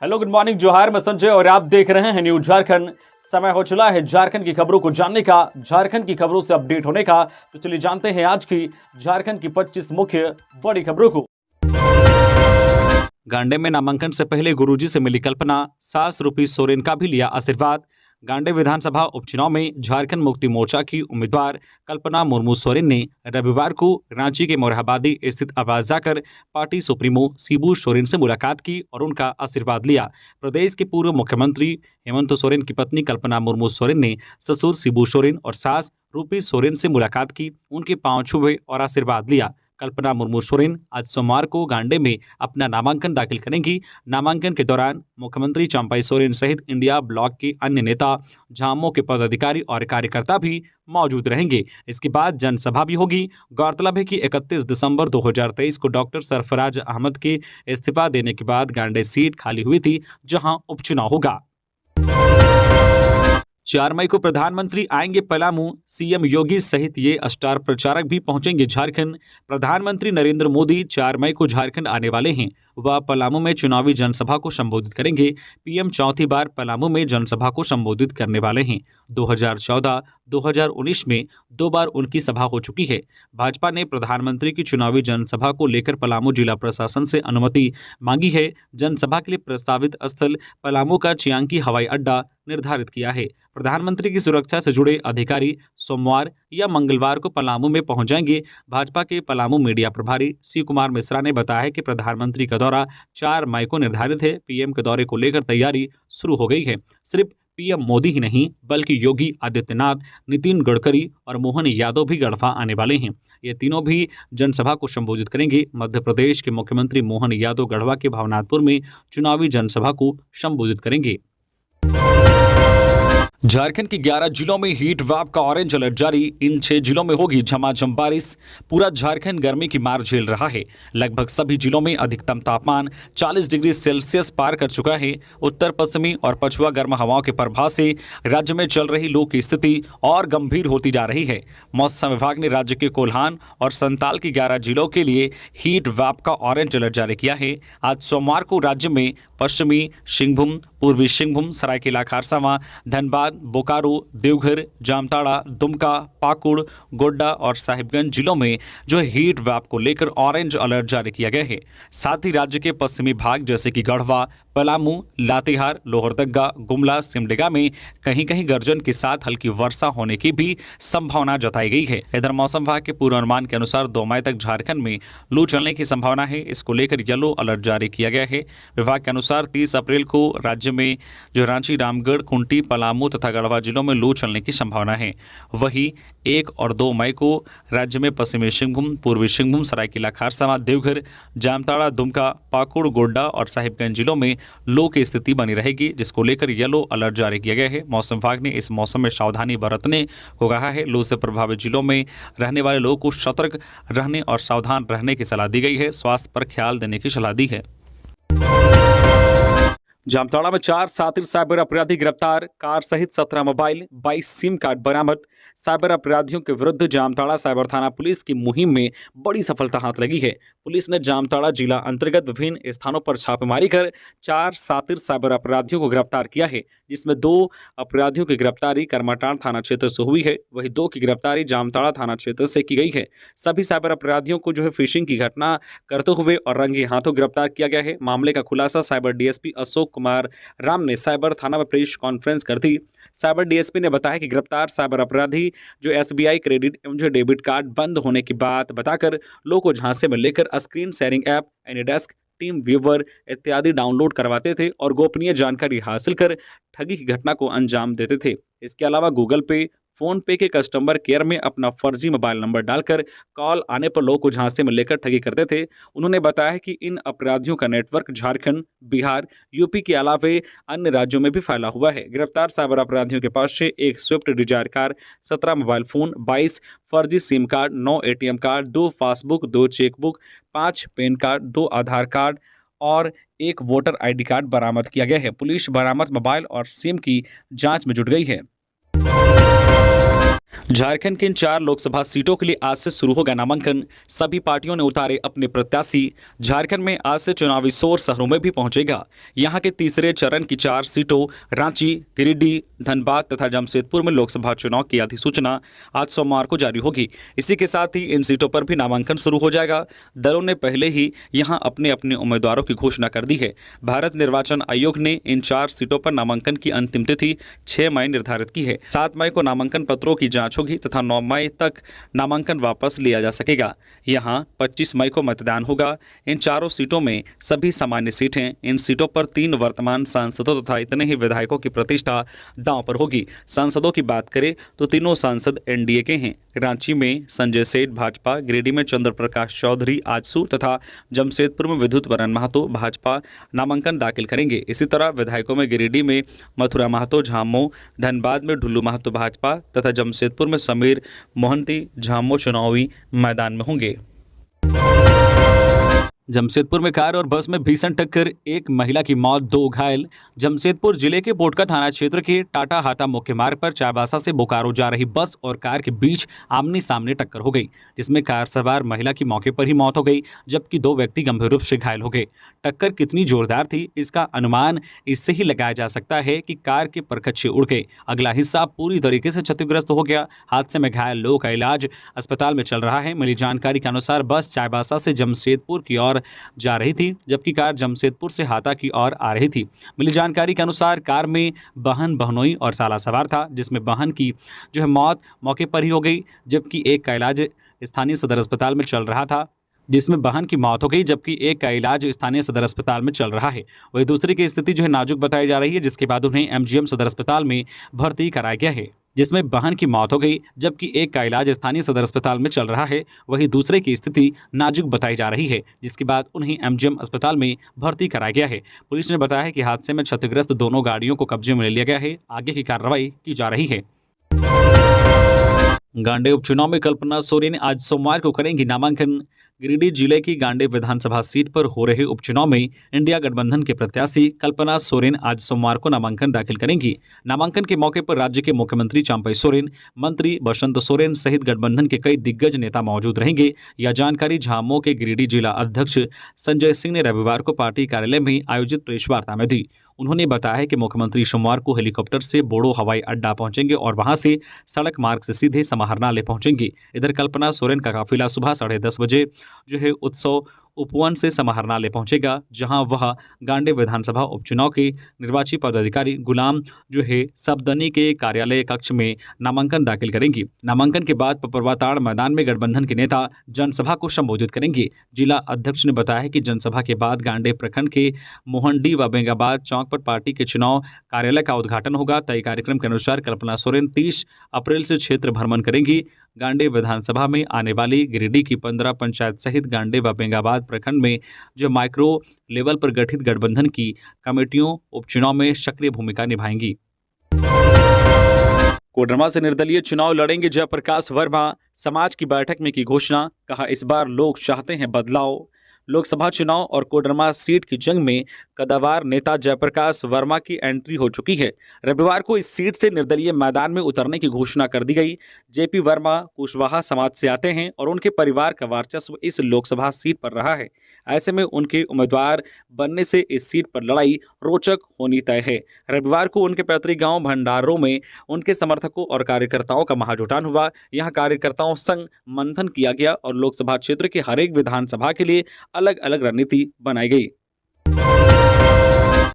Hello, good morning, जोहार। मैं संजय और आप देख रहे हैं न्यूज झारखंड। समय हो चला है झारखंड की खबरों को जानने का, झारखंड की खबरों से अपडेट होने का। तो चलिए जानते हैं आज की झारखंड की 25 मुख्य बड़ी खबरों को। गांडे में नामांकन से पहले गुरुजी से मिली कल्पना, सास रूपी सोरेन का भी लिया आशीर्वाद। गांडे विधानसभा उपचुनाव में झारखंड मुक्ति मोर्चा की उम्मीदवार कल्पना मुर्मू सोरेन ने रविवार को रांची के मोरहाबादी स्थित आवास जाकर पार्टी सुप्रीमो शिबू सोरेन से मुलाकात की और उनका आशीर्वाद लिया। प्रदेश के पूर्व मुख्यमंत्री हेमंत सोरेन की पत्नी कल्पना मुर्मू सोरेन ने ससुर शिबू सोरेन और सास रूपी सोरेन से मुलाकात की, उनके पांव छुए और आशीर्वाद लिया। कल्पना मुर्मू सोरेन आज सोमवार को गांडे में अपना नामांकन दाखिल करेंगी। नामांकन के दौरान मुख्यमंत्री चंपाई सोरेन सहित इंडिया ब्लॉक के अन्य नेता, झामो के पदाधिकारी और कार्यकर्ता भी मौजूद रहेंगे। इसके बाद जनसभा भी होगी। गौरतलब है कि 31 दिसंबर 2023 को डॉक्टर सरफराज अहमद के इस्तीफा देने के बाद गांडे सीट खाली हुई थी, जहां उपचुनाव होगा। 4 मई को प्रधानमंत्री आएंगे पलामू, सीएम योगी सहित ये स्टार प्रचारक भी पहुंचेंगे झारखंड। प्रधानमंत्री नरेंद्र मोदी 4 मई को झारखंड आने वाले हैं। वह पलामू में चुनावी जनसभा को संबोधित करेंगे। पीएम चौथी बार पलामू में जनसभा को संबोधित करने वाले हैं। 2014-2019 में 2 बार उनकी सभा हो चुकी है। भाजपा ने प्रधानमंत्री की चुनावी जनसभा को लेकर पलामू जिला प्रशासन से अनुमति मांगी है। जनसभा के लिए प्रस्तावित स्थल पलामू का चियांकी हवाई अड्डा निर्धारित किया है। प्रधानमंत्री की सुरक्षा से जुड़े अधिकारी सोमवार या मंगलवार को पलामू में पहुंच जाएंगे। भाजपा के पलामू मीडिया प्रभारी सी कुमार मिश्रा ने बताया कि प्रधानमंत्री का दौरा 4 मई को निर्धारित है। पीएम के दौरे को लेकर तैयारी शुरू हो गई है। सिर्फ पीएम मोदी ही नहीं बल्कि योगी आदित्यनाथ, नितिन गडकरी और मोहन यादव भी गढ़वा आने वाले हैं। ये तीनों भी जनसभा को संबोधित करेंगे। मध्य प्रदेश के मुख्यमंत्री मोहन यादव गढ़वा के भवनाथपुर में चुनावी जनसभा को संबोधित करेंगे। झारखंड के 11 जिलों में हीट वेव का ऑरेंज अलर्ट जारी। इन 6 जिलों में होगी झमाझम बारिश। पूरा झारखंड गर्मी की मार झेल रहा है। लगभग सभी जिलों में अधिकतम तापमान 40 डिग्री सेल्सियस पार कर चुका है। उत्तर पश्चिमी और पछुआ गर्म हवाओं के प्रभाव से राज्य में चल रही लू की स्थिति और गंभीर होती जा रही है। मौसम विभाग ने राज्य के कोल्हान और संताल के 11 जिलों के लिए हीट वेव का ऑरेंज अलर्ट जारी किया है। आज सोमवार को राज्य में पश्चिमी सिंहभूम, पूर्वी सिंहभूम, सरायकेला खरसावां, धनबाद, बोकारो, देवघर, जामताड़ा, दुमका, पाकुड़, गोड्डा और साहिबगंज जिलों में जो हीट वेव को लेकर ऑरेंज अलर्ट जारी किया गया है। साथ ही राज्य के पश्चिमी भाग जैसे कि गढ़वा, पलामू, लातेहार, लोहरदगा, गुमला, सिमडेगा में कहीं कहीं गर्जन के साथ हल्की वर्षा होने की भी संभावना जताई गई है। इधर मौसम विभाग के पूर्वानुमान के अनुसार 2 मई तक झारखंड में लू चलने की संभावना है। इसको लेकर येलो अलर्ट जारी किया गया है। विभाग के अनुसार 30 अप्रैल को राज्य में जो रांची, रामगढ़, कुंटी, पलामू तथा गढ़वा जिलों में लू चलने की संभावना है। वहीं 1 और 2 मई को राज्य में पश्चिमी सिंहभूम, पूर्वी सिंहभूम, सरायकेला खरसावां, देवघर, जामताड़ा, दुमका, पाकुड़, गोड्डा और साहिबगंज जिलों में लू की स्थिति बनी रहेगी, जिसको लेकर येलो अलर्ट जारी किया गया है। मौसम विभाग ने इस मौसम में सावधानी बरतने को कहा है। लू से प्रभावित जिलों में रहने वाले लोगों को सतर्क रहने और सावधान रहने की सलाह दी गई है। स्वास्थ्य पर ख्याल देने की सलाह दी है। जामताड़ा में 4 शातिर साइबर अपराधी गिरफ्तार। कार सहित 17 मोबाइल, 22 सिम कार्ड बरामद। साइबर अपराधियों के विरुद्ध जामताड़ा साइबर थाना पुलिस की मुहिम में बड़ी सफलता हाथ लगी है। पुलिस ने जामताड़ा जिला अंतर्गत विभिन्न स्थानों पर छापेमारी कर 4 शातिर साइबर अपराधियों को गिरफ्तार किया है, जिसमें 2 अपराधियों की गिरफ्तारी करमाटांड़ थाना क्षेत्र से हुई है। वहीं 2 की गिरफ्तारी जामताड़ा थाना क्षेत्र से की गई है। सभी साइबर अपराधियों को फिशिंग की घटना करते हुए और रंगे हाथों गिरफ्तार किया गया है। मामले का खुलासा साइबर डीएसपी अशोक कुमार राम ने साइबर थाना में प्रेस कॉन्फ्रेंस कर दी। साइबर डीएसपी ने बताया कि गिरफ्तार साइबर अपराधी जो एसबीआई क्रेडिट एवं डेबिट कार्ड बंद होने की बात बताकर लोगों को झांसे में लेकर screen sharing app, AnyDesk, team viewer इत्यादि डाउनलोड करवाते थे और गोपनीय जानकारी हासिल कर ठगी की घटना को अंजाम देते थे। इसके अलावा गूगल पे, फोन पे के कस्टमर केयर में अपना फर्जी मोबाइल नंबर डालकर कॉल आने पर लोगों को झांसे में लेकर ठगी करते थे। उन्होंने बताया कि इन अपराधियों का नेटवर्क झारखंड, बिहार, यूपी के अलावा अन्य राज्यों में भी फैला हुआ है। गिरफ्तार साइबर अपराधियों के पास से 1 Swift Dzire car, 17 mobile phone, 22 फर्जी SIM card, 9 ATM card, 2 passbook, 2 chequebook, 5 PAN card, 2 Aadhaar card और 1 वोटर आईडी कार्ड बरामद किया गया है। पुलिस बरामद मोबाइल और सिम की जांच में जुट गई है। झारखंड की इन 4 लोकसभा सीटों के लिए आज से शुरू होगा नामांकन। सभी पार्टियों ने उतारे अपने प्रत्याशी। झारखंड में आज से चुनावी शोर शहरों में भी पहुंचेगा। यहां के तीसरे चरण की 4 सीटों रांची, गिरिडीह, धनबाद तथा जमशेदपुर में लोकसभा चुनाव की अधिसूचना आज सोमवार को जारी होगी। इसी के साथ ही इन सीटों पर भी नामांकन शुरू हो जाएगा। दलों ने पहले ही यहां अपने अपने उम्मीदवारों की घोषणा कर दी है। भारत निर्वाचन आयोग ने इन 4 सीटों पर नामांकन की अंतिम तिथि 6 मई निर्धारित की है। 7 मई को नामांकन पत्रों की जांच होगी तथा 9 मई तक नामांकन वापस लिया जा सकेगा। यहां 25 मई को मतदान होगा। इन चारों सीटों में सभी सामान्य सीट हैं। इन सीटों पर 3 वर्तमान सांसदों तथा इतने ही विधायकों की प्रतिष्ठा दांव पर होगी। सांसदों की बात करें तो तीनों सांसद एनडीए के हैं। रांची में संजय सेठ भाजपा, गिरिडीह में चंद्र प्रकाश चौधरी आजसू तथा जमशेदपुर में विद्युत वरण महतो भाजपा नामांकन दाखिल करेंगे। इसी तरह विधायकों में गिरिडीह में मथुरा महतो झामो, धनबाद में ढुल्लू महतो भाजपा तथा जमशेदपुर में समीर मोहंती झामो चुनावी मैदान में होंगे। जमशेदपुर में कार और बस में भीषण टक्कर, एक महिला की मौत, 2 घायल। जमशेदपुर जिले के बोटका थाना क्षेत्र के टाटा हाता मुख्य मार्ग पर चाईबासा से बोकारो जा रही बस और कार के बीच आमने सामने टक्कर हो गई, जिसमें कार सवार महिला की मौके पर ही मौत हो गई, जबकि 2 व्यक्ति गंभीर रूप से घायल हो गए। टक्कर कितनी जोरदार थी, इसका अनुमान इससे ही लगाया जा सकता है कि कार के परखच्चे उड़ गए। अगला हिस्सा पूरी तरीके से क्षतिग्रस्त हो गया। हादसे में घायल लोगों का इलाज अस्पताल में चल रहा है। मिली जानकारी के अनुसार बस चाईबासा से जमशेदपुर की ओर जा रही थी, जबकि कार जमशेदपुर से हाता की ओर आ रही थी। मिली जानकारी के अनुसार कार में बहन, बहनोई और साला सवार था, जिसमें बहन की मौत मौके पर ही हो गई, जबकि एक का इलाज स्थानीय सदर अस्पताल में चल रहा था जिसमें बहन की मौत हो गई, जबकि एक का इलाज स्थानीय सदर अस्पताल में चल रहा है। वही दूसरी की स्थिति नाजुक बताई जा रही है, जिसके बाद उन्हें एमजीएम सदर अस्पताल में भर्ती कराया गया है, जिसमें बहन की मौत हो गई, जबकि एक का इलाज स्थानीय सदर अस्पताल में चल रहा है। वहीं दूसरे की स्थिति नाजुक बताई जा रही है, जिसके बाद उन्हें एमजीएम अस्पताल में भर्ती कराया गया है। पुलिस ने बताया है कि हादसे में क्षतिग्रस्त दोनों गाड़ियों को कब्जे में ले लिया गया है। आगे की कार्रवाई की जा रही है। गांडे उपचुनाव में कल्पना सोरेन आज सोमवार को करेंगी नामांकन। गिरिडीह जिले की गांडे विधानसभा सीट पर हो रहे उपचुनाव में इंडिया गठबंधन के प्रत्याशी कल्पना सोरेन आज सोमवार को नामांकन दाखिल करेंगी। नामांकन के मौके पर राज्य के मुख्यमंत्री चंपई सोरेन, मंत्री बसंत सोरेन सहित गठबंधन के कई दिग्गज नेता मौजूद रहेंगे। यह जानकारी झामो के गिरिडीह जिला अध्यक्ष संजय सिंह ने रविवार को पार्टी कार्यालय में आयोजित प्रेस वार्ता में दी। उन्होंने बताया कि मुख्यमंत्री सोमवार को हेलीकॉप्टर से बोड़ो हवाई अड्डा पहुंचेंगे और वहां से सड़क मार्ग से सीधे समाहरणालय पहुंचेंगे। इधर कल्पना सोरेन का काफिला सुबह 10:30 बजे उत्सव उपवन से समाहरणालय पहुंचेगा, जहां वह गांडे विधानसभा उपचुनाव के निर्वाची पदाधिकारी गुलाम सबदनी के कार्यालय कक्ष में नामांकन दाखिल करेंगी। नामांकन के बाद पपरवाताड़ मैदान में गठबंधन के नेता जनसभा को संबोधित करेंगे। जिला अध्यक्ष ने बताया कि जनसभा के बाद गांडे प्रखंड के मोहनडी व बेंगाबाद चौक पर पार्टी के चुनाव कार्यालय का उद्घाटन होगा। तय कार्यक्रम के अनुसार कल्पना सोरेन 30 अप्रैल से क्षेत्र भ्रमण करेंगी। गांडे विधानसभा में आने वाली गिरिडीह की 15 पंचायत सहित गांडे व बेंगाबाद प्रखंड में माइक्रो लेवल पर गठित गठबंधन की कमेटियों उपचुनाव में सक्रिय भूमिका निभाएंगी। कोडरमा से निर्दलीय चुनाव लड़ेंगे जयप्रकाश वर्मा, समाज की बैठक में की घोषणा। कहा, इस बार लोग चाहते हैं बदलाव। लोकसभा चुनाव और कोडरमा सीट की जंग में कदावर नेता जयप्रकाश वर्मा की एंट्री हो चुकी है। रविवार को इस सीट से निर्दलीय मैदान में उतरने की घोषणा कर दी गई। जेपी वर्मा कुशवाहा समाज से आते हैं और उनके परिवार का वर्चस्व इस लोकसभा सीट पर रहा है। ऐसे में उनके उम्मीदवार बनने से इस सीट पर लड़ाई रोचक होनी तय है। रविवार को उनके पैतृक गांव भंडारों में उनके समर्थकों और कार्यकर्ताओं का महाजुटान हुआ। यहां कार्यकर्ताओं संग मंथन किया गया और लोकसभा क्षेत्र के हर एक विधानसभा के लिए अलग अलग रणनीति बनाई गई।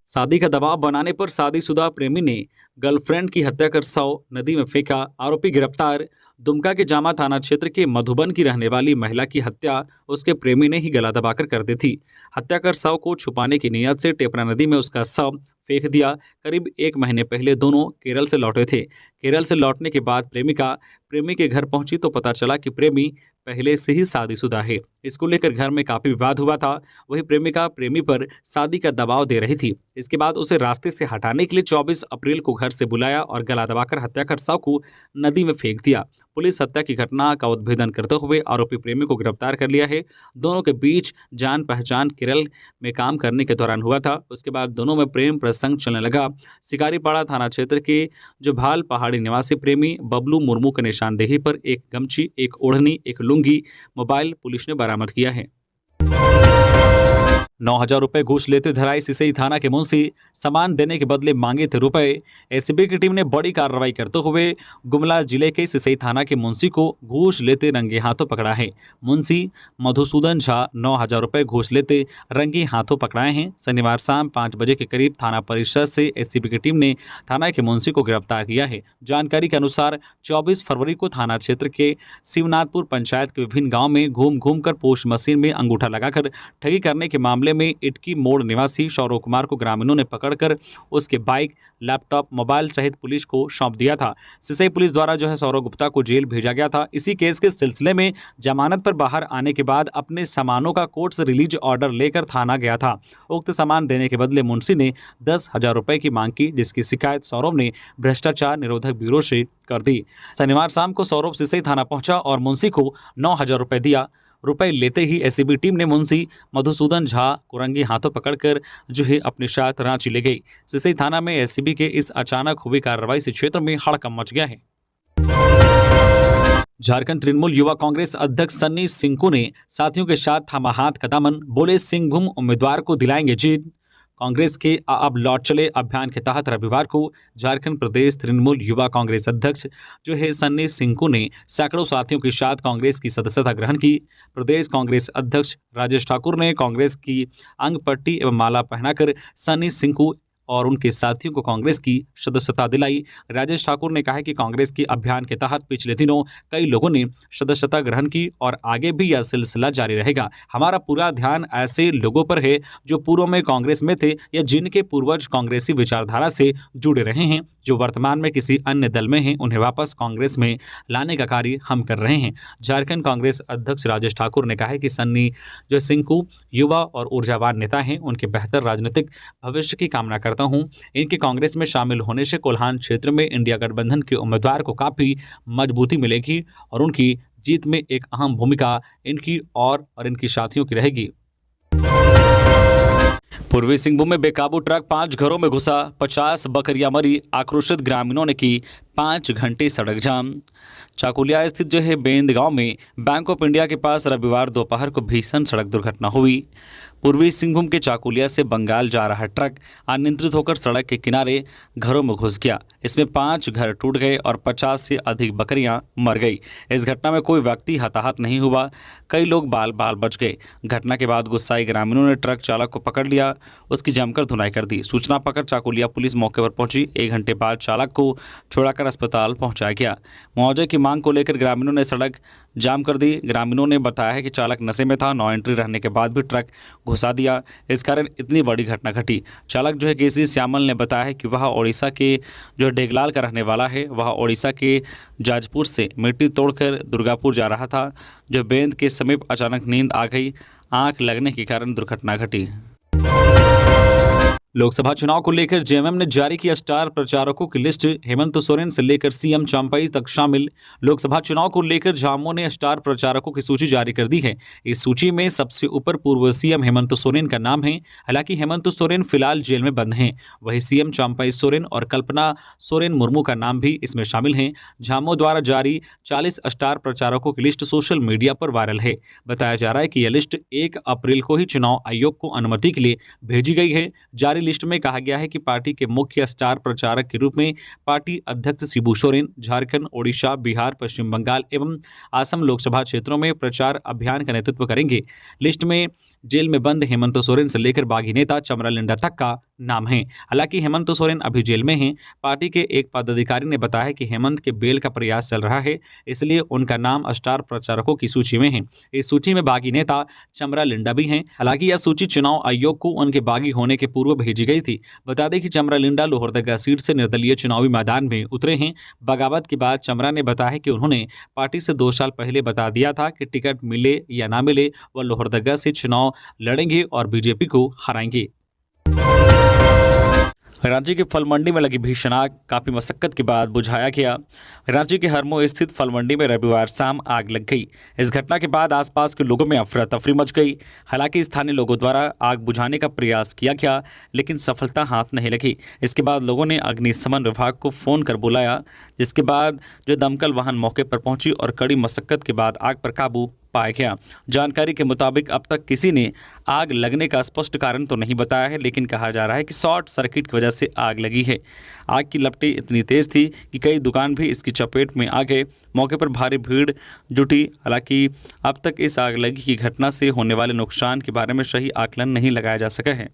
शादी का दबाव बनाने पर शादीशुदा प्रेमी ने गर्लफ्रेंड की हत्या कर शव नदी में फेंका, आरोपी गिरफ्तार। दुमका के जामा थाना क्षेत्र के मधुबन की रहने वाली महिला की हत्या उसके प्रेमी ने ही गला दबाकर कर दी थी। हत्या कर शव को छुपाने की नीयत से टेपरा नदी में उसका शव फेंक दिया। करीब 1 महीने पहले दोनों केरल से लौटे थे। केरल से लौटने के बाद प्रेमिका प्रेमी के घर पहुंची तो पता चला कि प्रेमी पहले से ही शादीशुदा है। इसको लेकर घर में काफी विवाद हुआ था। वही प्रेमिका प्रेमी पर शादी का दबाव दे रही थी। इसके बाद उसे रास्ते से हटाने के लिए 24 अप्रैल को घर से बुलाया और गला दबाकर हत्या कर शव को नदी में फेंक दिया। पुलिस हत्या की घटना का उद्भेदन करते हुए आरोपी प्रेमी को गिरफ्तार कर लिया है। दोनों के बीच जान पहचान केरल में काम करने के दौरान हुआ था। उसके बाद दोनों में प्रेम प्रसंग चलने लगा। शिकारीपाड़ा थाना क्षेत्र के जो भाल पहाड़ी निवासी प्रेमी बबलू मुर्मू की निशानदेही पर एक गमछी, एक ओढ़नी, एक लुंगी, मोबाइल पुलिस ने बरामद किया है। 9,000 रुपए घूस लेते धराई सिसई थाना के मुंशी, सामान देने के बदले मांगे थे रुपए। एसीबी की टीम ने बड़ी कार्रवाई करते हुए गुमला जिले के सिसई थाना के मुंशी को घूस लेते रंगे हाथों पकड़ा है। मुंशी मधुसूदन झा 9,000 रुपए घूस लेते रंगे हाथों पकड़ाए हैं। शनिवार शाम 5 बजे के करीब थाना परिसर से एसीबी की टीम ने थाना के मुंशी को गिरफ्तार किया है। जानकारी के अनुसार 24 फरवरी को थाना क्षेत्र के शिवनाथपुर पंचायत के विभिन्न गाँव में घूम घूम कर पोस्ट मशीन में अंगूठा लगाकर ठगी करने के मामले में इटकी मोड़ निवासी सौरव कुमार को ग्रामीणों ने पकड़कर उसके बाइक, लैपटॉप, मोबाइल सहित पुलिस को सौंप दिया था। सिसई पुलिस द्वारा जो है सौरव गुप्ता को जेल भेजा गया था। इसी केस के सिलसिले में जमानत पर बाहर आने के बाद अपने सामानों का कोर्ट से रिलीज ऑर्डर लेकर थाना गया था। उक्त सामान देने के बदले मुंशी ने 10,000 रुपए की मांग की, जिसकी शिकायत सौरव ने भ्रष्टाचार निरोधक ब्यूरो से कर दी। शनिवार शाम को सौरव सिसई थाना पहुंचा और मुंशी को 9,000 रुपए दिया। रुपए लेते ही एसीबी टीम ने मुंशी मधुसूदन झा को रंगे हाथों पकड़कर जो है अपने साथ रांची ले गई। सिसई थाना में एसीबी के इस अचानक हुई कार्रवाई से क्षेत्र में हड़कंप मच गया है। झारखंड तृणमूल युवा कांग्रेस अध्यक्ष सन्नी सिंकू ने साथियों के साथ थामा हाथ का दामन, बोले सिंहभूम उम्मीदवार को दिलाएंगे जीत। कांग्रेस के अब लौट चले अभियान के तहत रविवार को झारखंड प्रदेश तृणमूल युवा कांग्रेस अध्यक्ष जो है सन्नी सिंकू ने सैकड़ों साथियों के साथ कांग्रेस की सदस्यता ग्रहण की। प्रदेश कांग्रेस अध्यक्ष राजेश ठाकुर ने कांग्रेस की अंग पट्टी एवं माला पहनाकर सन्नी सिंकू और उनके साथियों को कांग्रेस की सदस्यता दिलाई। राजेश ठाकुर ने कहा कि कांग्रेस के अभियान के तहत पिछले दिनों कई लोगों ने सदस्यता ग्रहण की और आगे भी यह सिलसिला जारी रहेगा। हमारा पूरा ध्यान ऐसे लोगों पर है जो पूर्व में कांग्रेस में थे या जिनके पूर्वज कांग्रेसी विचारधारा से जुड़े रहे हैं, जो वर्तमान में किसी अन्य दल में हैं, उन्हें वापस कांग्रेस में लाने का कार्य हम कर रहे हैं। झारखंड कांग्रेस अध्यक्ष राजेश ठाकुर ने कहा है कि सन्नी जो सिंकू युवा और ऊर्जावान नेता हैं, उनके बेहतर राजनीतिक भविष्य की कामना करता हूं। इनके कांग्रेस में शामिल होने से कोल्हान क्षेत्र में इंडिया गठबंधन के उम्मीदवार को काफी मजबूती मिलेगी और उनकी जीत में एक अहम भूमिका इनकी और इनकी साथियों की रहेगी। पूर्वी सिंहभूम में बेकाबू ट्रक 5 घरों में घुसा, 50 बकरियां मरी, आक्रोशित ग्रामीणों ने की 5 घंटे सड़क जाम। चाकुलिया स्थित जो है बेंद गांव में बैंक ऑफ इंडिया के पास रविवार दोपहर को भीषण सड़क दुर्घटना हुई। पूर्वी सिंहभूम के चाकुलिया से बंगाल जा रहा ट्रक अनियंत्रित होकर सड़क के किनारे घरों में घुस गया। इसमें 5 घर टूट गए और 50 से अधिक बकरियां मर गई। इस घटना में कोई व्यक्ति हताहत नहीं हुआ, कई लोग बाल बाल बच गए। घटना के बाद गुस्साए ग्रामीणों ने ट्रक चालक को पकड़ लिया, उसकी जमकर धुनाई कर दी। सूचना पाकर चाकुलिया पुलिस मौके पर पहुंची। 1 घंटे बाद चालक को छोड़ाकर अस्पताल पहुंचाया गया। मुआवजे की मांग को लेकर ग्रामीणों ने सड़क जाम कर दी। ग्रामीणों ने बताया है कि चालक नशे में था, नो एंट्री रहने के बाद भी ट्रक घुसा दिया, इस कारण इतनी बड़ी घटना घटी। चालक जो है केसी श्यामल ने बताया है कि वह ओडिशा के जो डेगलाल का रहने वाला है। वह ओडिशा के जाजपुर से मिट्टी तोड़कर दुर्गापुर जा रहा था। जो बेंद के समीप अचानक नींद आ गई, आंख लगने के कारण दुर्घटना घटी। लोकसभा चुनाव को लेकर जेएमएम ने जारी किया स्टार प्रचारकों की लिस्ट। हेमंत सोरेन से लेकर सीएम चंपाई तक शामिल। लोकसभा चुनाव को लेकर झामो ने स्टार प्रचारकों की सूची जारी कर दी है। इस सूची में सबसे ऊपर पूर्व सीएम हेमंत सोरेन का नाम है। हालांकि हेमंत सोरेन फिलहाल जेल में बंद हैं। वहीं सीएम चंपाई सोरेन और कल्पना सोरेन मुर्मू का नाम भी इसमें शामिल है। झामो द्वारा जारी 40 स्टार प्रचारकों की लिस्ट सोशल मीडिया पर वायरल है। बताया जा रहा है कि यह लिस्ट 1 अप्रैल को ही चुनाव आयोग को अनुमति के लिए भेजी गई है। जारी लिस्ट में कहा गया है कि पार्टी के मुख्य स्टार प्रचारक के रूप में पार्टी अध्यक्ष शिबू सोरेन झारखंड, ओडिशा, बिहार, पश्चिम बंगाल एवं असम लोकसभा क्षेत्रों में प्रचार अभियान का नेतृत्व करेंगे। लिस्ट में जेल में बंद हेमंत सोरेन से लेकर बागी नेता चमरा लिंडा तक का नाम है। हालांकि हेमंत सोरेन अभी जेल में हैं। पार्टी के एक पदाधिकारी ने बताया कि हेमंत के बेल का प्रयास चल रहा है, इसलिए उनका नाम स्टार प्रचारकों की सूची में है। इस सूची में बागी नेता चमरा लिंडा भी हैं। हालांकि यह सूची चुनाव आयोग को उनके बागी होने के पूर्व भेजी गई थी। बता दें कि चमरा लिंडा लोहरदगा सीट से निर्दलीय चुनावी मैदान में उतरे हैं। बगावत के बाद चमरा ने बताया कि उन्होंने पार्टी से 2 साल पहले बता दिया था कि टिकट मिले या ना मिले वह लोहरदगा से चुनाव लड़ेंगे और बीजेपी को हराएंगे। रांची की फल मंडी में लगी भीषण आग काफी मशक्कत के बाद बुझाया गया। रांची के हरमो स्थित फल मंडी में रविवार शाम आग लग गई। इस घटना के बाद आसपास के लोगों में अफरा तफरी मच गई। हालांकि स्थानीय लोगों द्वारा आग बुझाने का प्रयास किया गया, लेकिन सफलता हाथ नहीं लगी। इसके बाद लोगों ने अग्निशमन विभाग को फोन कर बुलाया, जिसके बाद जो दमकल वाहन मौके पर पहुंची और कड़ी मशक्कत के बाद आग पर काबू पाया गया। जानकारी के मुताबिक अब तक किसी ने आग लगने का स्पष्ट कारण तो नहीं बताया है, लेकिन कहा जा रहा है कि शॉर्ट सर्किट की वजह से आग लगी है। आग की लपटें इतनी तेज थी कि कई दुकान भी इसकी चपेट में आ गए। मौके पर भारी भीड़ जुटी। हालांकि अब तक इस आग लगी की घटना से होने वाले नुकसान के बारे में सही आकलन नहीं लगाया जा सका है।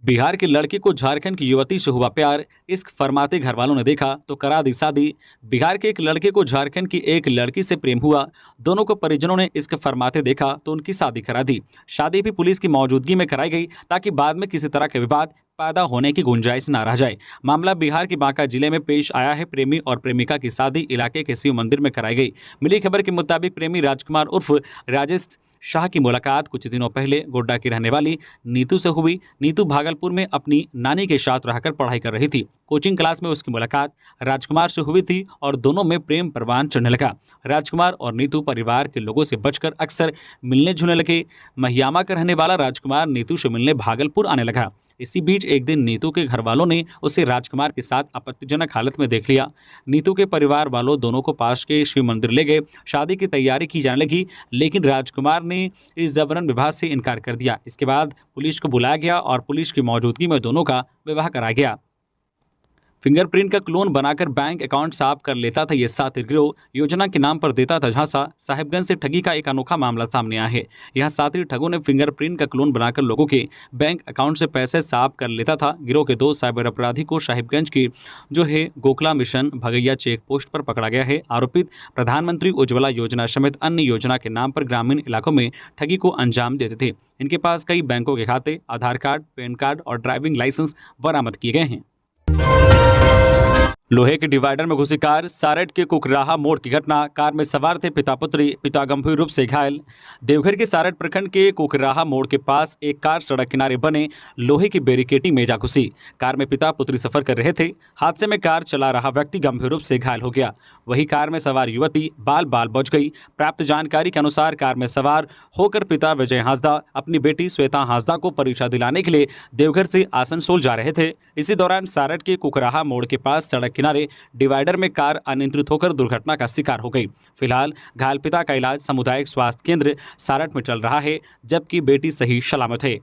बिहार के लड़के को झारखंड की युवती से हुआ प्यार, इश्क फरमाते घर वालों ने देखा तो करा दी शादी। बिहार के एक लड़के को झारखंड की एक लड़की से प्रेम हुआ। दोनों को परिजनों ने इश्क फरमाते देखा तो उनकी शादी करा दी। शादी भी पुलिस की मौजूदगी में कराई गई ताकि बाद में किसी तरह के विवाद पैदा होने की गुंजाइश न रह जाए। मामला बिहार के बांका जिले में पेश आया है। प्रेमी और प्रेमिका की शादी इलाके के शिव मंदिर में कराई गई। मिली खबर के मुताबिक प्रेमी राजकुमार उर्फ राजेश शाह की मुलाकात कुछ दिनों पहले गोड्डा की रहने वाली नीतू से हुई। नीतू भागलपुर में अपनी नानी के साथ रहकर पढ़ाई कर रही थी। कोचिंग क्लास में उसकी मुलाकात राजकुमार से हुई थी और दोनों में प्रेम परवान चढ़ने लगा। राजकुमार और नीतू परिवार के लोगों से बचकर अक्सर मिलने जुलने लगे। महियामा का रहने वाला राजकुमार नीतू से मिलने भागलपुर आने लगा। इसी बीच एक दिन नीतू के घर वालों ने उसे राजकुमार के साथ आपत्तिजनक हालत में देख लिया। नीतू के परिवार वालों दोनों को पास के शिव मंदिर ले गए। शादी की तैयारी की जाने लगी, लेकिन राजकुमार ने इस जबरन विवाह से इनकार कर दिया। इसके बाद पुलिस को बुलाया गया और पुलिस की मौजूदगी में दोनों का विवाह कराया गया। फिंगरप्रिंट का क्लोन बनाकर बैंक अकाउंट साफ कर लेता था ये सातिर गिरोह। योजना के नाम पर देता था झांसा। साहिबगंज से ठगी का एक अनोखा मामला सामने आया है। यहाँ सातिर ठगों ने फिंगरप्रिंट का क्लोन बनाकर लोगों के बैंक अकाउंट से पैसे साफ कर लेता था। गिरोह के 2 साइबर अपराधी को साहिबगंज की जो है Gokhla mission Bhagaiya check post पर पकड़ा गया है। आरोपित प्रधानमंत्री उज्ज्वला योजना समेत अन्य योजना के नाम पर ग्रामीण इलाकों में ठगी को अंजाम देते थे। इनके पास कई बैंकों के खाते, आधार कार्ड, पैन कार्ड और ड्राइविंग लाइसेंस बरामद किए गए हैं। लोहे के डिवाइडर में घुसी कार, सारट के कुकराहा मोड़ की घटना। कार में सवार थे पिता पुत्री, पिता गंभीर रूप से घायल। देवघर के सारट प्रखंड के कुकराहा मोड़ के पास एक कार सड़क किनारे बने लोहे की बैरिकेडिंग में जा घुसी। कार में पिता पुत्री सफर कर रहे थे। हादसे में कार चला रहा व्यक्ति गंभीर रूप से घायल हो गया। वही कार में सवार युवती बाल बाल बच गई। प्राप्त जानकारी के अनुसार कार में सवार होकर पिता विजय हांसदा अपनी बेटी श्वेता हांसदा को परीक्षा दिलाने के लिए देवघर से आसनसोल जा रहे थे। इसी दौरान सारट के कुकराहा मोड़ के पास सड़क किनारे डिवाइडर में कार अनियंत्रित होकर दुर्घटना का शिकार हो गई। फिलहाल घायल पिता का इलाज सामुदायिक स्वास्थ्य केंद्र सारट में चल रहा है, जबकि बेटी सही सलामत है।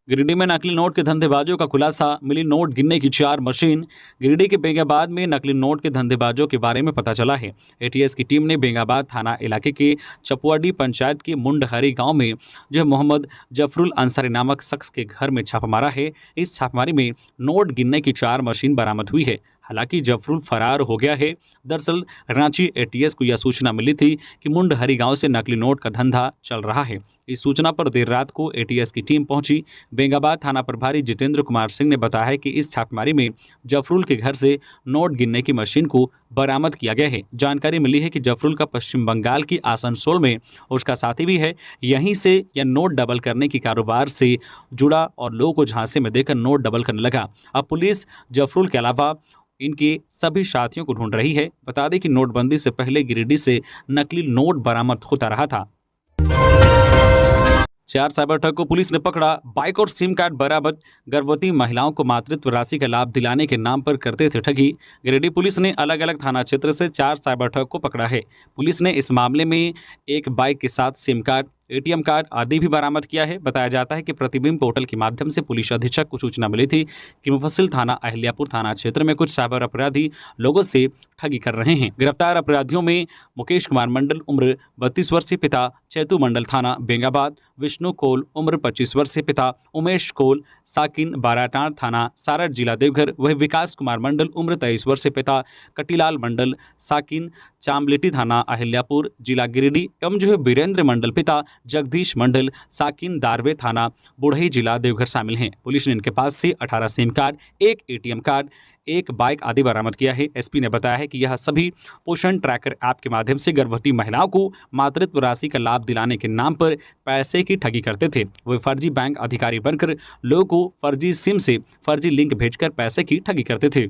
गिरिडीह में नकली नोट के धंधेबाजों का खुलासा, मिली नोट गिनने की 4 मशीन। गिरिडीह के बेंगाबाद में नकली नोट के धंधेबाजों के बारे में पता चला है। एटीएस की टीम ने बेंगाबाद थाना इलाके के चपुआडी पंचायत के मुंडहरी गांव में जो मोहम्मद जफरुल अंसारी नामक शख्स के घर में छापा मारा है। इस छापेमारी में नोट गिनने की 4 मशीन बरामद हुई है। हालांकि जफरुल फरार हो गया है। दरअसल रांची एटीएस को यह सूचना मिली थी कि मुंडहरी गांव से नकली नोट का धंधा चल रहा है। इस सूचना पर देर रात को एटीएस की टीम पहुंची। बेंगाबाद थाना प्रभारी जितेंद्र कुमार सिंह ने बताया कि इस छापेमारी में जफरुल के घर से नोट गिनने की मशीन को बरामद किया गया है। जानकारी मिली है कि जफरुल का पश्चिम बंगाल की आसनसोल में उसका साथी भी है। यहीं से यह नोट डबल करने के कारोबार से जुड़ा और लोगों को झांसे में देकर नोट डबल करने लगा। अब पुलिस जफरुल के अलावा इनके सभी साथियों को ढूंढ रही है। बता दें कि नोटबंदी से पहले गिरिडीह से नकली नोट बरामद होता रहा था। 4 साइबर ठग को पुलिस ने पकड़ा। बाइक और सिम कार्ड बरामद। गर्भवती महिलाओं को मातृत्व राशि का लाभ दिलाने के नाम पर करते थे ठगी। गिरिडीह पुलिस ने अलग अलग थाना क्षेत्र से 4 साइबर ठग को पकड़ा है। पुलिस ने इस मामले में एक बाइक के साथ सिम कार्ड, एटीएम कार्ड आदि भी बरामद किया है। बताया जाता है कि प्रतिबिंब पोर्टल के माध्यम से पुलिस अधीक्षक को सूचना मिली थी कि मुफस्सिल थाना अहिल्यापुर थाना क्षेत्र में कुछ साइबर अपराधी लोगों से ठगी कर रहे हैं। गिरफ्तार अपराधियों में मुकेश कुमार मंडल उम्र 32 वर्षीय, पिता चैतू मंडल, थाना बेंगाबाद; विष्णु कोल उम्र 25 वर्षीय, पिता उमेश कोल, साकिन बाराटांड, थाना सारट, जिला देवघर; वही विकास कुमार मंडल उम्र 23 वर्षीय, पिता कटीलाल मंडल, साकिन चामलेटी, थाना अहिल्यापुर, जिला गिरिडीह; एवं जो है वीरेंद्र मंडल, पिता जगदीश मंडल, साकिन दारवे थाना बुढ़ई जिला देवघर शामिल हैं। पुलिस ने इनके पास से 18 सिम कार्ड, एक एटीएम कार्ड, एक बाइक आदि बरामद किया है। एसपी ने बताया है कि यह सभी पोषण ट्रैकर ऐप के माध्यम से गर्भवती महिलाओं को मातृत्व राशि का लाभ दिलाने के नाम पर पैसे की ठगी करते थे। वे फर्जी बैंक अधिकारी बनकर लोगों को फर्जी सिम से फर्जी लिंक भेजकर पैसे की ठगी करते थे।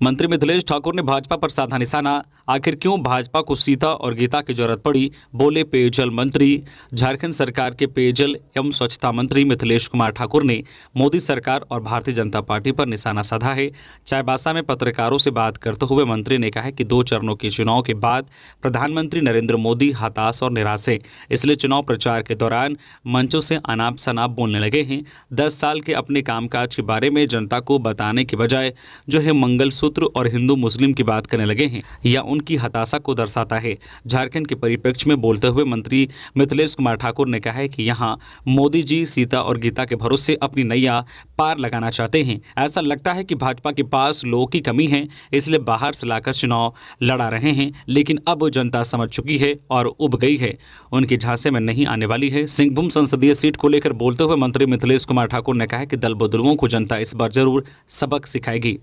मंत्री मिथिलेश ठाकुर ने भाजपा पर साधा निशाना। आखिर क्यों भाजपा को सीता और गीता की जरूरत पड़ी, बोले पेयजल मंत्री। झारखंड सरकार के पेयजल एवं स्वच्छता मंत्री मिथिलेश कुमार ठाकुर ने मोदी सरकार और भारतीय जनता पार्टी पर निशाना साधा है। चाईबासा में पत्रकारों से बात करते हुए मंत्री ने कहा कि 2 चरणों के चुनाव के बाद प्रधानमंत्री नरेंद्र मोदी हताश और निराश हैं, इसलिए चुनाव प्रचार के दौरान मंचों से अनाप शनाप बोलने लगे हैं। 10 साल के अपने कामकाज के बारे में जनता को बताने के बजाय जो है मंगलसूत्र और हिंदू मुस्लिम की बात करने लगे हैं, या उनकी हताशा को दर्शाता है। झारखंड के परिप्रेक्ष्य में बोलते हुए मंत्री मिथिलेश कुमार ठाकुर ने कहा है कि यहाँ मोदी जी सीता और गीता के भरोसे अपनी नैया पार लगाना चाहते हैं। ऐसा लगता है कि भाजपा के पास लोगों की कमी है, इसलिए बाहर से लाकर चुनाव लड़ा रहे हैं, लेकिन अब जनता समझ चुकी है और उब गई है, उनके झांसे में नहीं आने वाली है। सिंहभूम संसदीय सीट को लेकर बोलते हुए मंत्री मिथिलेश कुमार ठाकुर ने कहा कि दल बदलुओं को जनता इस बार जरूर सबक सिखाएगी।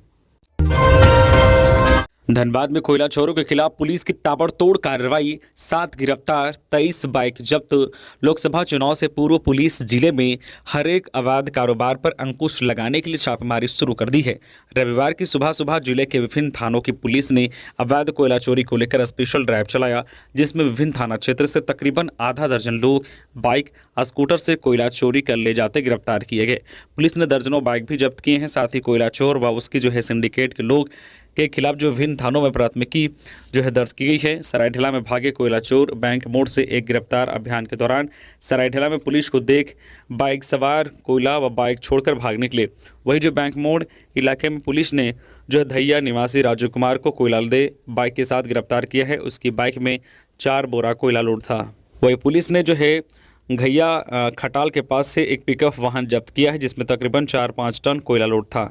धनबाद में कोयला चोरों के खिलाफ पुलिस की ताबड़तोड़ कार्रवाई, 7 गिरफ्तार, 23 बाइक जब्त। लोकसभा चुनाव से पूर्व पुलिस जिले में हर एक अवैध कारोबार पर अंकुश लगाने के लिए छापेमारी शुरू कर दी है। रविवार की सुबह सुबह जिले के विभिन्न थानों की पुलिस ने अवैध कोयला चोरी को लेकर स्पेशल ड्राइव चलाया, जिसमें विभिन्न थाना क्षेत्र से तकरीबन आधा दर्जन लोग बाइक स्कूटर से कोयला चोरी कर ले जाते गिरफ्तार किए गए। पुलिस ने दर्जनों बाइक भी जब्त किए हैं। साथ ही कोयला चोर व उसकी जो है सिंडिकेट के लोग के खिलाफ जो विभिन्न थानों में प्राथमिकी जो है दर्ज की गई है। सरायढेला में भागे कोयला चोर, बैंक मोड़ से एक गिरफ्तार। अभियान के दौरान सरायढेला में पुलिस को देख बाइक सवार कोयला व बाइक छोड़कर भाग निकले। वहीं जो बैंक मोड़ इलाके में पुलिस ने जो है धैया निवासी राजू कुमार को कोयला दे बाइक के साथ गिरफ्तार किया है। उसकी बाइक में 4 बोरा कोयला लोड था। वहीं पुलिस ने जो है घैया खटाल के पास से एक पिकअप वाहन जब्त किया है, जिसमें तकरीबन 4-5 टन कोयला लोड था।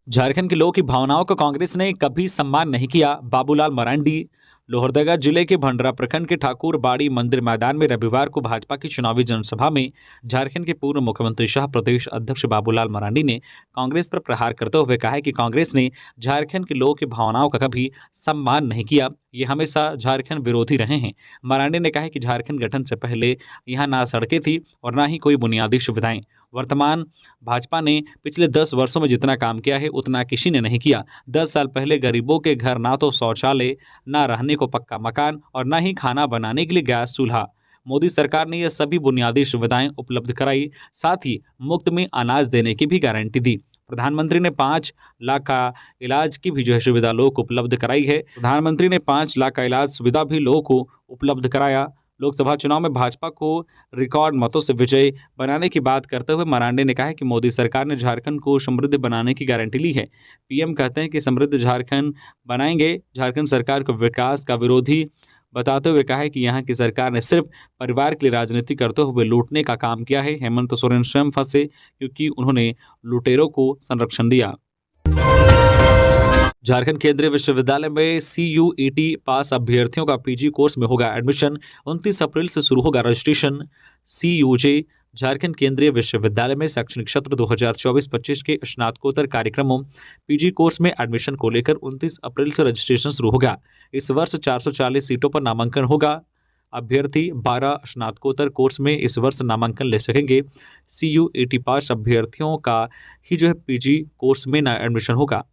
झारखंड के लोगों की भावनाओं का कांग्रेस ने कभी सम्मान नहीं किया, बाबूलाल मरांडी। लोहरदगा जिले के भंडरा प्रखंड के ठाकुरबाड़ी मंदिर मैदान में रविवार को भाजपा की चुनावी जनसभा में झारखंड के पूर्व मुख्यमंत्री सह प्रदेश अध्यक्ष बाबूलाल मरांडी ने कांग्रेस पर प्रहार करते हुए कहा है कि कांग्रेस ने झारखंड के लोगों की भावनाओं का कभी सम्मान नहीं किया, ये हमेशा झारखंड विरोधी रहे हैं। मरांडी ने कहा कि झारखंड गठन से पहले यहाँ ना सड़कें थी और ना ही कोई बुनियादी सुविधाएं। वर्तमान भाजपा ने पिछले 10 वर्षों में जितना काम किया है उतना किसी ने नहीं किया। 10 साल पहले गरीबों के घर ना तो शौचालय, ना रहने को पक्का मकान और ना ही खाना बनाने के लिए गैस चूल्हा। मोदी सरकार ने यह सभी बुनियादी सुविधाएं उपलब्ध कराई, साथ ही मुफ्त में अनाज देने की भी गारंटी दी। प्रधानमंत्री ने 5 लाख का इलाज की भी जो है सुविधा लोगों को उपलब्ध कराई है। प्रधानमंत्री ने 5 लाख का इलाज सुविधा भी लोगों को उपलब्ध कराया। लोकसभा चुनाव में भाजपा को रिकॉर्ड मतों से विजय बनाने की बात करते हुए मरांडी ने कहा कि मोदी सरकार ने झारखंड को समृद्ध बनाने की गारंटी ली है। पीएम कहते हैं कि समृद्ध झारखंड बनाएंगे। झारखंड सरकार को विकास का विरोधी बताते हुए कहा है कि यहाँ की सरकार ने सिर्फ परिवार के लिए राजनीति करते हुए लूटने का काम किया है। हेमंत सोरेन स्वयं फंसे क्योंकि उन्होंने लुटेरों को संरक्षण दिया। झारखंड केंद्रीय विश्वविद्यालय में CUET पास अभ्यर्थियों का PG कोर्स में होगा एडमिशन। 29 अप्रैल से शुरू होगा रजिस्ट्रेशन। CUJ झारखंड केंद्रीय विश्वविद्यालय में शैक्षणिक सत्र 2024-25 के स्नातकोत्तर कार्यक्रमों PG कोर्स में एडमिशन को लेकर 29 अप्रैल से रजिस्ट्रेशन शुरू होगा। इस वर्ष 440 सीटों पर नामांकन होगा। अभ्यर्थी 12 स्नातकोत्तर कोर्स में इस वर्ष नामांकन ले सकेंगे। CUET पास अभ्यर्थियों का ही जो है PG कोर्स में एडमिशन होगा।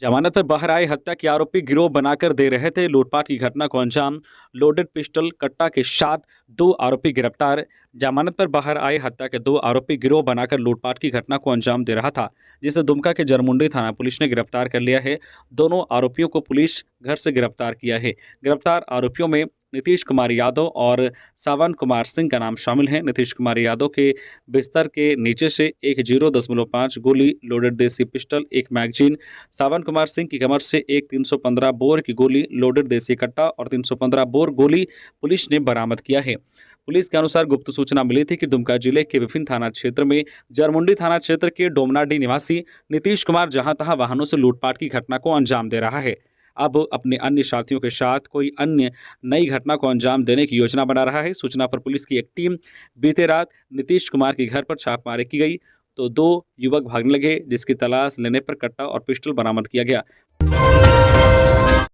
जमानत पर बाहर आए हत्या के आरोपी गिरोह बनाकर दे रहे थे लूटपाट की घटना को अंजाम। लोडेड पिस्टल कट्टा के साथ 2 आरोपी गिरफ्तार। जमानत पर बाहर आए हत्या के 2 आरोपी गिरोह बनाकर लूटपाट की घटना को अंजाम दे रहा था, जिसे दुमका के जरमुंडी थाना पुलिस ने गिरफ्तार कर लिया है। दोनों आरोपियों को पुलिस घर से गिरफ्तार किया है। गिरफ्तार आरोपियों में नीतीश कुमार यादव और सावन कुमार सिंह का नाम शामिल है। नीतीश कुमार यादव के बिस्तर के नीचे से एक 0.5 गोली लोडेड देसी पिस्टल, एक मैगजीन। सावन कुमार सिंह की कमर से एक 315 बोर की गोली लोडेड देसी कट्टा और 315 बोर गोली पुलिस ने बरामद किया है। पुलिस के अनुसार गुप्त सूचना मिली थी कि दुमका जिले के विभिन्न थाना क्षेत्र में जरमुंडी थाना क्षेत्र के डोमनाडी निवासी नीतीश कुमार जहां तहां वाहनों से लूटपाट की घटना को अंजाम दे रहा है। अब अपने अन्य साथियों के साथ कोई अन्य नई घटना को अंजाम देने की योजना बना रहा है। सूचना पर पुलिस की एक टीम बीते रात नीतीश कुमार के घर पर छापेमारी की गई तो 2 युवक भागने लगे, जिसकी तलाश लेने पर कट्टा और पिस्टल बरामद किया गया।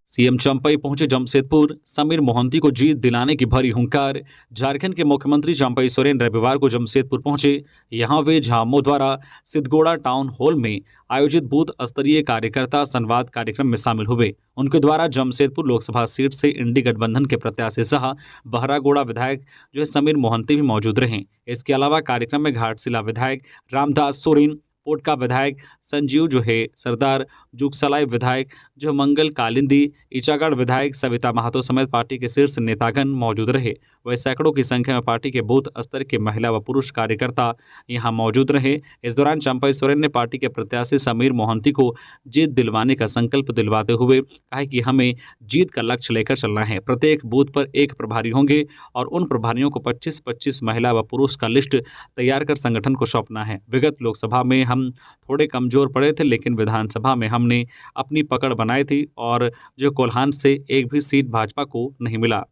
सीएम चंपई पहुंचे जमशेदपुर, समीर मोहंती को जीत दिलाने की भरी हुंकार। झारखंड के मुख्यमंत्री चंपई सोरेन रविवार को जमशेदपुर पहुंचे। यहां वे झामो द्वारा सिद्धगोड़ा टाउन हॉल में आयोजित बूथ स्तरीय कार्यकर्ता संवाद कार्यक्रम में शामिल हुए। उनके द्वारा जमशेदपुर लोकसभा सीट से इंडी गठबंधन के प्रत्याशी सह बहरागोड़ा विधायक जो है समीर मोहंती भी मौजूद रहे। इसके अलावा कार्यक्रम में घाटशिला विधायक रामदास सोरेन, पोटका विधायक संजीव जो है सरदार, जुगसलाई विधायक जो मंगल कालिंदी, ईचागढ़ विधायक सविता महातो समेत पार्टी के शीर्ष नेतागण मौजूद रहे। वह सैकड़ों की संख्या में पार्टी के बूथ स्तर के महिला व पुरुष कार्यकर्ता यहां मौजूद रहे। इस दौरान चंपई सोरेन ने पार्टी के प्रत्याशी समीर मोहंती को जीत दिलवाने का संकल्प दिलवाते हुए कहा कि हमें जीत का लक्ष्य लेकर चलना है। प्रत्येक बूथ पर एक प्रभारी होंगे और उन प्रभारियों को 25-25 महिला व पुरुष का लिस्ट तैयार कर संगठन को सौंपना है। विगत लोकसभा में हम थोड़े कमजोर पड़े थे, लेकिन विधानसभा में हमने अपनी पकड़ बनाई थी और जो कोल्हान से एक भी सीट भाजपा को नहीं मिला।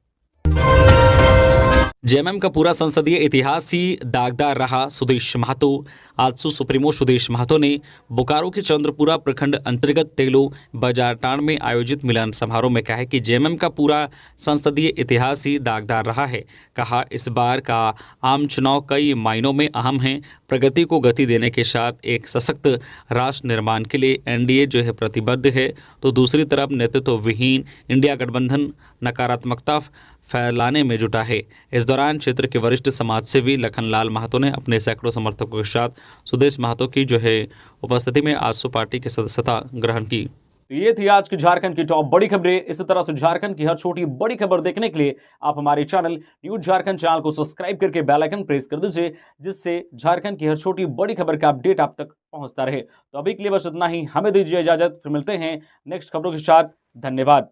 जेएमएम का पूरा संसदीय इतिहास ही दागदार रहा। सुदेश महतो, आजसू सुप्रीमो सुदेश महतो ने बोकारो के चंद्रपुरा प्रखंड अंतर्गत तेलो बाजारटांड में आयोजित मिलन समारोह में कहा कि जेएमएम का पूरा संसदीय इतिहास ही दागदार रहा है। कहा इस बार का आम चुनाव कई मायनों में अहम है। प्रगति को गति देने के साथ एक सशक्त राष्ट्र निर्माण के लिए एनडीए जो है प्रतिबद्ध है, तो दूसरी तरफ नेतृत्व विहीन इंडिया गठबंधन नकारात्मकता फैलाने में जुटा है। इस दौरान क्षेत्र के वरिष्ठ समाजसेवी लखनलाल महतो ने अपने सैकड़ों समर्थकों के साथ सुदेश महतो की जो है उपस्थिति में आजसू पार्टी की सदस्यता ग्रहण की। तो ये थी आज की झारखंड की टॉप बड़ी खबरें। इसी तरह से झारखंड की हर छोटी बड़ी खबर देखने के लिए आप हमारे चैनल न्यूज झारखंड चैनल को सब्सक्राइब करके बेल आइकन प्रेस कर दीजिए, जिससे झारखंड की हर छोटी बड़ी खबर का अपडेट आप तक पहुंचता रहे। तो अभी के लिए बस इतना ही, हमें दीजिए इजाजत, फिर मिलते हैं नेक्स्ट खबरों के साथ। धन्यवाद।